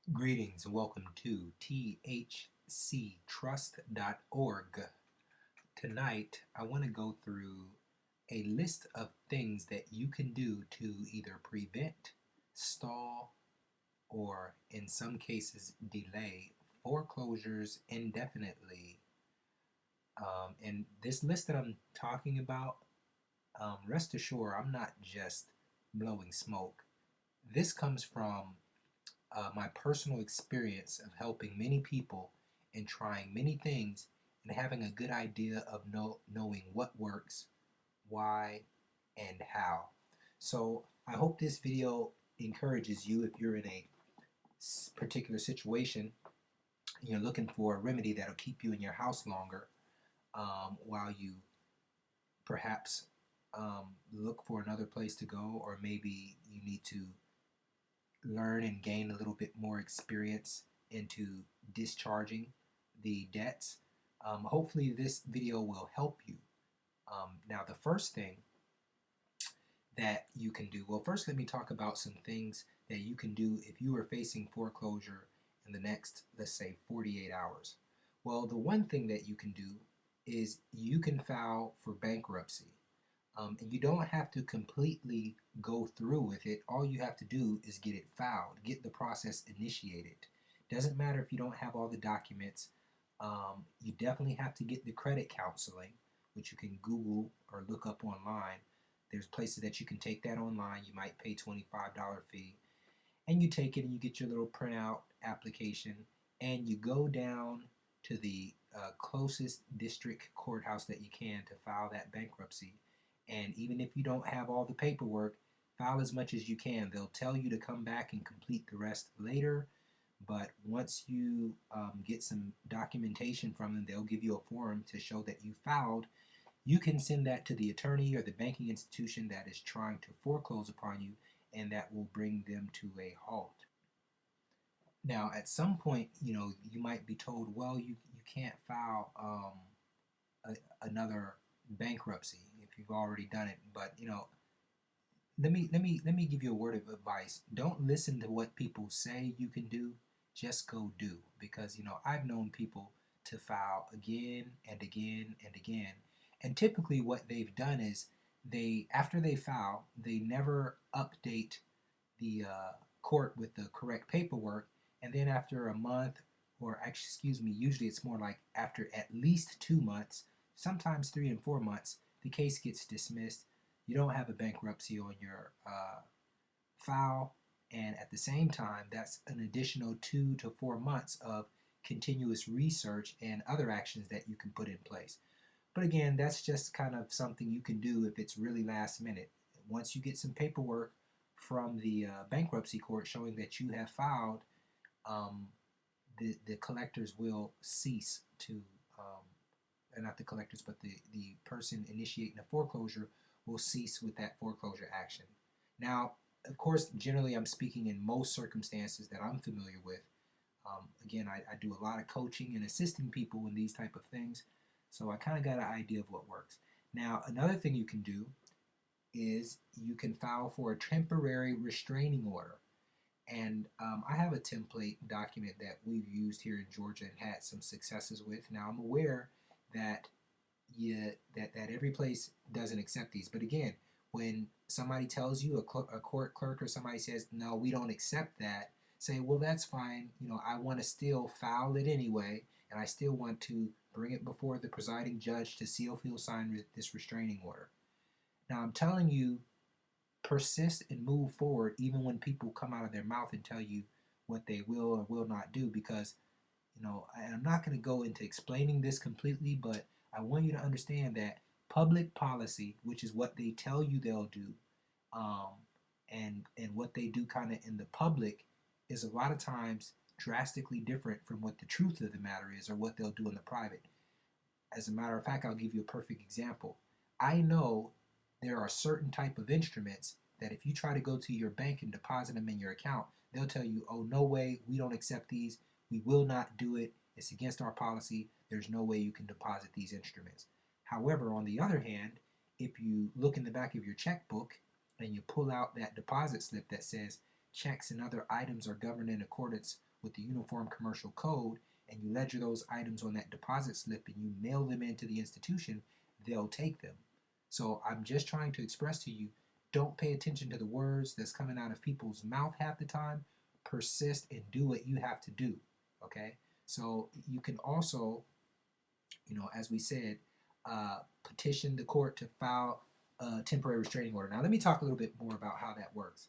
Greetings and welcome to thctrust.org. Tonight, I want to go through a list of things that you can do to either prevent, stall, or in some cases delay foreclosures indefinitely. And this list that I'm talking about, rest assured, I'm not just blowing smoke. This comes from my personal experience of helping many people and trying many things and having a good idea of knowing what works, why, and how. So I hope this video encourages you if you're in a particular situation and you're looking for a remedy that'll keep you in your house longer while you perhaps look for another place to go, or maybe you need to learn and gain a little bit more experience into discharging the debts. Hopefully this video will help you. Now the first thing that you can do, well, first let me talk about some things that you can do if you are facing foreclosure in the next, let's say, 48 hours. Well, the one thing that you can do is you can file for bankruptcy. And you don't have to completely go through with it. All you have to do is get it filed, get the process initiated. Doesn't matter if you don't have all the documents. You definitely have to get the credit counseling, which you can Google or look up online. There's places that you can take that online. You might pay $25 fee, and you take it and you get your little printout application, and you go down to the closest district courthouse that you can to file that bankruptcy. And even if you don't have all the paperwork, file as much as you can. They'll tell you to come back and complete the rest later. But once you get some documentation from them, they'll give you a form to show that you filed. You can send that to the attorney or the banking institution that is trying to foreclose upon you, and that will bring them to a halt. Now, at some point, you might be told, well, you can't file another bankruptcy if you've already done it. But let me give you a word of advice. Don't listen to what people say you can do. Just go do, because I've known people to file again and again and again, and typically what they've done is after they file, they never update the court with the correct paperwork, and then after a month, or actually, excuse me, usually it's more like after at least 2 months, sometimes 3 and 4 months, the case gets dismissed. You don't have a bankruptcy on your file, and at the same time, that's an additional 2 to 4 months of continuous research and other actions that you can put in place. But again, that's just kind of something you can do if it's really last minute. Once you get some paperwork from the bankruptcy court showing that you have filed, um, the collectors will cease to, not the collectors, but the person initiating the foreclosure will cease with that foreclosure action. Now, of course, generally I'm speaking in most circumstances that I'm familiar with. Again, I do a lot of coaching and assisting people in these type of things, so I kind of got an idea of what works. Now, another thing you can do is you can file for a temporary restraining order. And I have a template document that we've used here in Georgia and had some successes with. Now, I'm aware that that every place doesn't accept these. But again, when somebody tells you, a court clerk or somebody says, no, we don't accept that, say, well, that's fine. I want to still file it anyway, and I still want to bring it before the presiding judge to see if he'll sign this restraining order. Now, I'm telling you, persist and move forward even when people come out of their mouth and tell you what they will or will not do, because I'm not going to go into explaining this completely, but I want you to understand that public policy, which is what they tell you they'll do, um, and what they do kind of in the public, is a lot of times drastically different from what the truth of the matter is or what they'll do in the private. As a matter of fact, I'll give you a perfect example. I know there are certain type of instruments that if you try to go to your bank and deposit them in your account, they'll tell you, oh, no way, we don't accept these. We will not do it. It's against our policy. There's no way you can deposit these instruments. However, on the other hand, if you look in the back of your checkbook and you pull out that deposit slip that says checks and other items are governed in accordance with the Uniform Commercial Code and you ledger those items on that deposit slip and you mail them into the institution, they'll take them. So I'm just trying to express to you, don't pay attention to the words that's coming out of people's mouth half the time. Persist and do what you have to do. Okay? So you can also, as we said, petition the court to file a temporary restraining order. Now, let me talk a little bit more about how that works.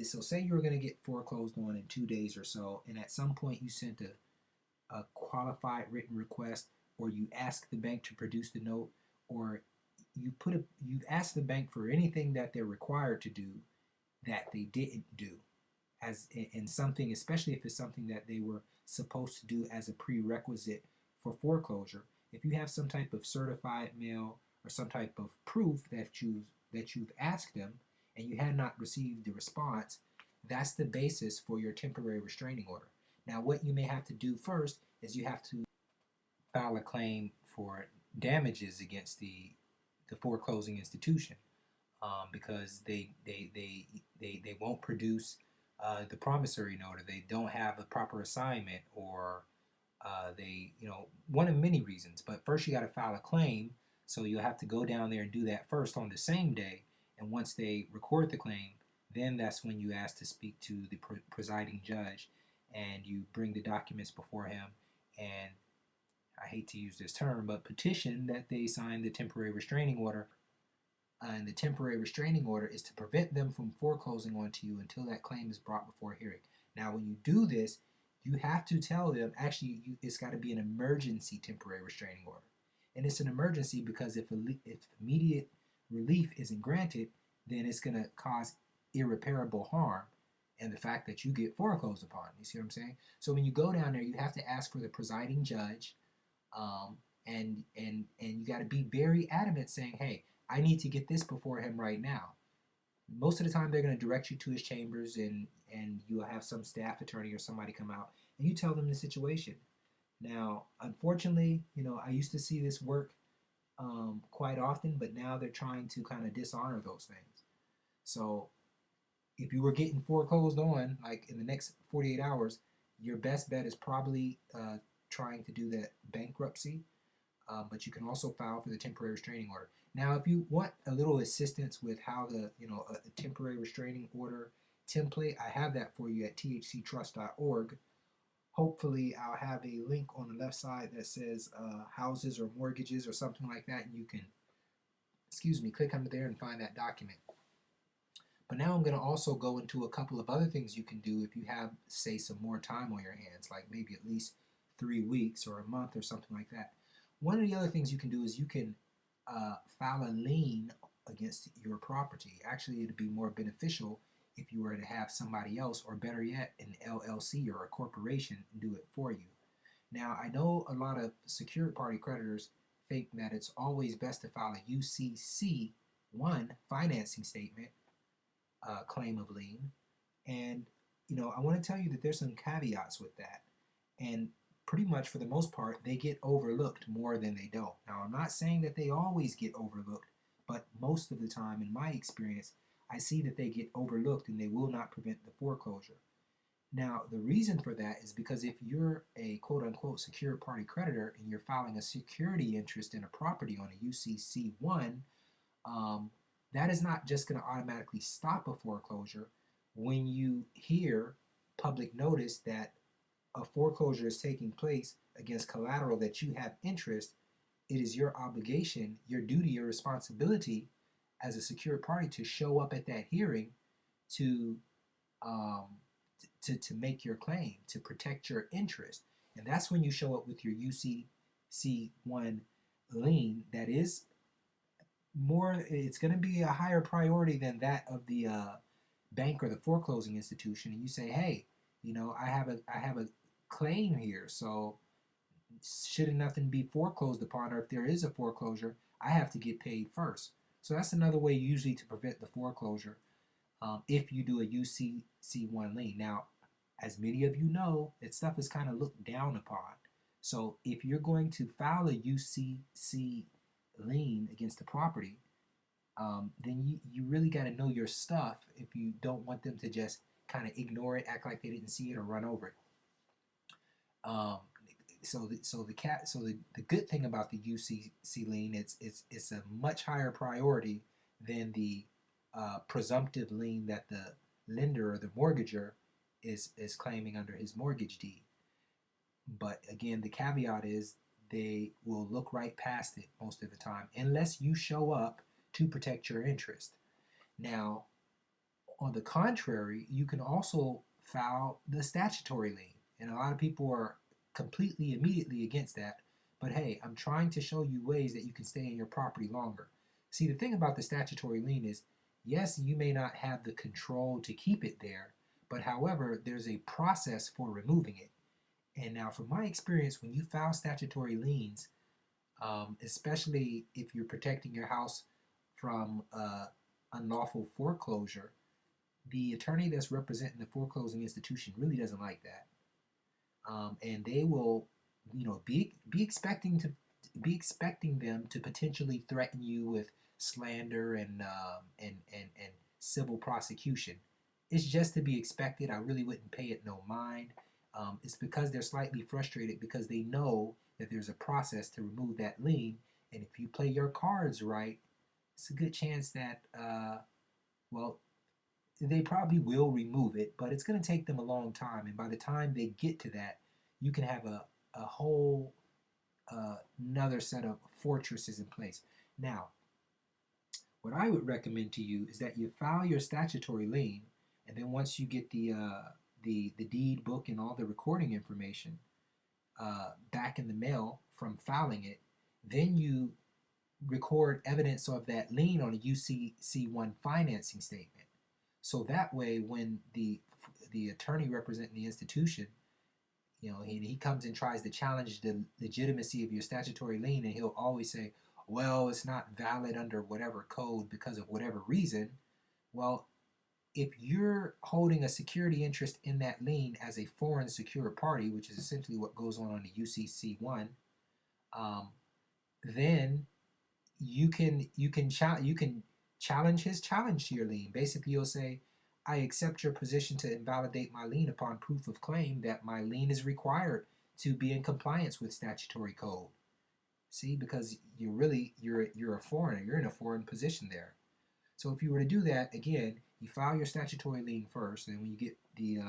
So, say you were going to get foreclosed on in 2 days or so, and at some point you sent a qualified written request, or you asked the bank to produce the note, or you've asked the bank for anything that they're required to do that they didn't do, as in something, especially if it's something that they were supposed to do as a prerequisite for foreclosure. If you have some type of certified mail or some type of proof that you've asked them and you had not received the response, that's the basis for your temporary restraining order. Now, what you may have to do first is you have to file a claim for damages against the foreclosing institution, because they won't produce the promissory note, or they don't have a proper assignment, or one of many reasons. But first, you got to file a claim, so you'll have to go down there and do that first on the same day. And once they record the claim, then that's when you ask to speak to the presiding judge, and you bring the documents before him, and I hate to use this term, but petition that they sign the temporary restraining order. And the temporary restraining order is to prevent them from foreclosing onto you until that claim is brought before a hearing. Now, when you do this, you have to tell them, actually, it's got to be an emergency temporary restraining order. And it's an emergency because if immediate relief isn't granted, then it's going to cause irreparable harm and the fact that you get foreclosed upon. You see what I'm saying? So when you go down there, you have to ask for the presiding judge, and you got to be very adamant saying, hey, I need to get this before him right now. Most of the time, they're going to direct you to his chambers, and you'll have some staff attorney or somebody come out, and you tell them the situation. Now, unfortunately, I used to see this work quite often, but now they're trying to kind of dishonor those things. So if you were getting foreclosed on, like in the next 48 hours, your best bet is probably trying to do that bankruptcy, but you can also file for the temporary restraining order. Now, if you want a little assistance with how a temporary restraining order template, I have that for you at thctrust.org. Hopefully, I'll have a link on the left side that says houses or mortgages or something like that, and you can, click under there and find that document. But now I'm going to also go into a couple of other things you can do if you have, say, some more time on your hands, like maybe at least 3 weeks or a month or something like that. One of the other things you can do is you can file a lien against your property. Actually, it'd be more beneficial if you were to have somebody else, or better yet, an LLC or a corporation, do it for you. Now, I know a lot of secured party creditors think that it's always best to file a UCC-1 financing statement claim of lien, and I want to tell you that there's some caveats with that, and pretty much for the most part they get overlooked more than they don't. Now, I'm not saying that they always get overlooked, but most of the time, in my experience, I see that they get overlooked and they will not prevent the foreclosure. Now, the reason for that is because if you're a quote-unquote secured party creditor and you're filing a security interest in a property on a UCC-1, that is not just going to automatically stop a foreclosure. When you hear public notice that a foreclosure is taking place against collateral that you have interest, it is your obligation, your duty, your responsibility as a secured party to show up at that hearing to make your claim, to protect your interest. And that's when you show up with your UCC-1 lien that is more, it's going to be a higher priority than that of the bank or the foreclosing institution, and you say, hey, I have a claim here, so should nothing be foreclosed upon, or if there is a foreclosure, I have to get paid first. So that's another way usually to prevent the foreclosure, if you do a UCC-1 lien. Now, as many of you know, that stuff is kind of looked down upon. So if you're going to file a UCC lien against the property, then you really got to know your stuff if you don't want them to just kind of ignore it, act like they didn't see it, or run over it. Um, the good thing about the UCC lien, it's a much higher priority than the presumptive lien that the lender or the mortgager is claiming under his mortgage deed. But again, the caveat is they will look right past it most of the time unless you show up to protect your interest. Now, on the contrary, you can also file the statutory lien. And a lot of people are completely immediately against that. But hey, I'm trying to show you ways that you can stay in your property longer. See, the thing about the statutory lien is, yes, you may not have the control to keep it there, but however, there's a process for removing it. And now, from my experience, when you file statutory liens, especially if you're protecting your house from unlawful foreclosure, the attorney that's representing the foreclosing institution really doesn't like that, and they will, be expecting them to potentially threaten you with slander and civil prosecution. It's just to be expected. I really wouldn't pay it no mind. It's because they're slightly frustrated because they know that there's a process to remove that lien, and if you play your cards right, it's a good chance that well, they probably will remove it, but it's going to take them a long time. And by the time they get to that, you can have a whole another set of fortresses in place. Now, what I would recommend to you is that you file your statutory lien, and then once you get the deed book and all the recording information back in the mail from filing it, then you record evidence of that lien on a UCC1 financing statement. So that way, when the attorney representing the institution, he comes and tries to challenge the legitimacy of your statutory lien, and he'll always say, well, it's not valid under whatever code because of whatever reason. Well, if you're holding a security interest in that lien as a foreign secured party, which is essentially what goes on the UCC1, then you can challenge his challenge to your lien. Basically, you'll say, I accept your position to invalidate my lien upon proof of claim that my lien is required to be in compliance with statutory code. See, because you're a foreigner, you're in a foreign position there. So if you were to do that again, you file your statutory lien first, and when you get the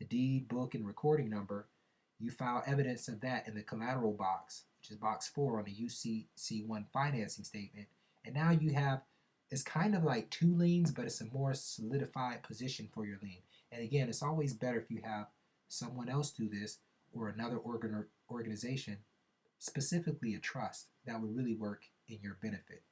deed book and recording number, you file evidence of that in the collateral box, which is box 4 on the UCC1 financing statement. And now you have, it's kind of like two liens, but it's a more solidified position for your lien. And again, it's always better if you have someone else do this or another organization, specifically a trust, that would really work in your benefit.